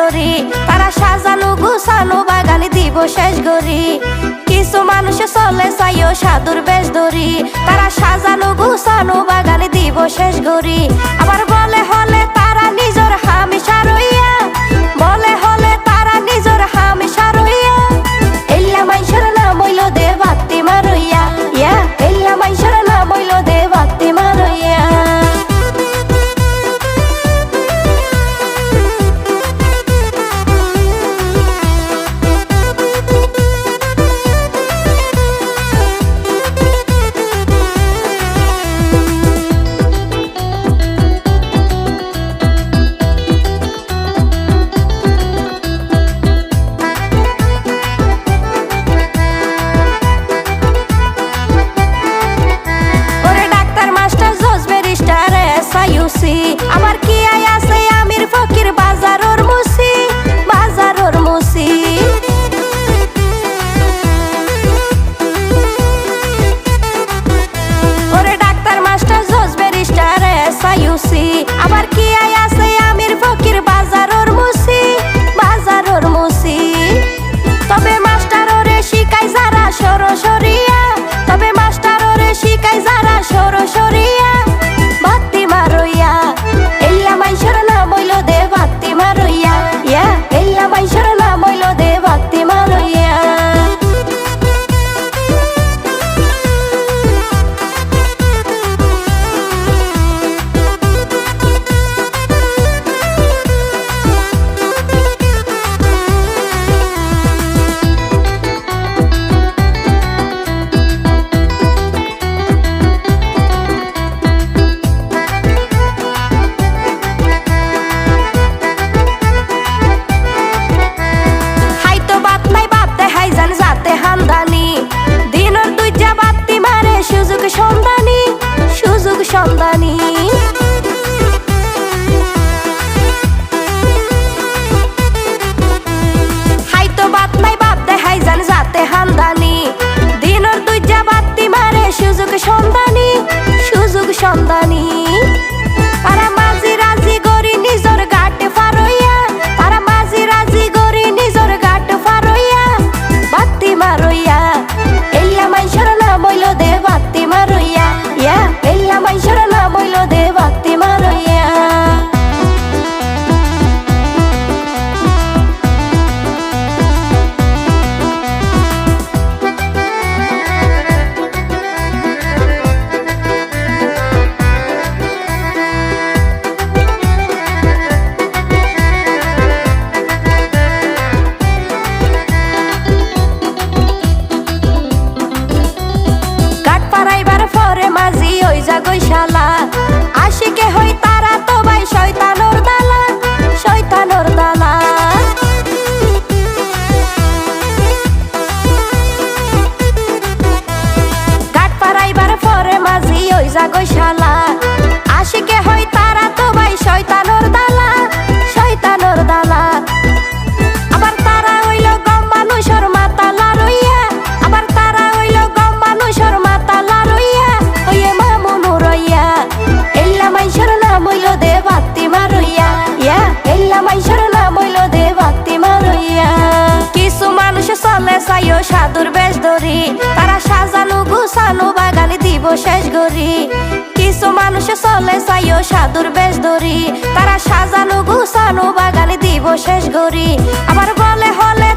ধরি, তারা সাজানো গুছানো বাগানে দিব শেষ গরি। কিছু মানুষ চলে চাইও সাধুর বেশ ধরি, তারা সাজানো গুছানো বাগানে দিব শেষ গরি। আবার বলে হলে তারা নিজের হামেশা রইয়া, বলে হলে তারা নিজের হামেশা রইয়া। এল্লা মাইশের নাম হইল দে বাত্তি মারইয়া, ইয়া এল্লা মাইশের নাম হইল দে বাত্তি মারইয়া। আবার কি আই আছে আমির ফকির বাজারর মুসি, বাজারর মুসি। ওরে ডাক্তার মাস্টার জজ ব্যারিস্টার এসআইউসি, আবার কি আই আছে আমির ফকির বাজারর মুসি, বাজারর মুসি। তবে মাস্টার ওরে শিখাই যারা সরসরিয়া, তবে মাস্টার ওরে শিখাই যারা সরসরিয়া। বাত্তি মারইয়া এল্লা মাইশের নাম হইল দে বাত্তি মারইয়া, ইয়া এল্লা মাইশের নাম হইল দে বাত্তি মারইয়া। দিনের দুইটা বাত্তি মারে সুযোগ সন্ধানী, সুযোগ সন্ধানী। হাইতো বাত নাই বাপ দেখাই যান যাতে হামদানি, দিনের দুইটা বাত্তি মারে সুযোগ সন্ধানী, সুযোগ সন্ধানী। তারা মাঝি রাজি গরি নিজর গাটে ফারইয়া, তারা মাঝি রাজি গরি নিজর গাটে ফারইয়া। বাত্তি মারইয়া এল্লা মাইশের নাম হইল দে বাত্তি মারইয়া, ইয়া এল্লা মাইশের নাম হইল দে বাত্তি মারইয়া। গইশালা আশিকে হই তারা তো ভাই শয়তানোর দালা, শয়তানোর দালা। গাট পারাইবার পরে মাঝি ওই যা গইশালা আশিকে হই তারা তো ভাই শয়তানোর দালা, শয়তানোর দালা। আবার তারা হইল গম মানুষের মাতালা রইয়া, আবার তারা হইল গম মানুষের মাতালা রইয়া। ওয়ে মামুনু রইয়া এল্লা মাইশের নাম হইল দে বাত্তি মারইয়া, ইয়া এল্লা মাইশের নাম হইল দে বাত্তি মারইয়া। কিছু মানুষ চলে চাইও সাধুর বেশ ধরি, তারা সাজানো গুছানো বাগানে দিব শেষ গরি। কিছু মানুষ চলে চাইও সাধুর বেশ ধরি, তারা সাজানো গুছানো বাগানে দিব শেষ গরি। আবার বলে হলে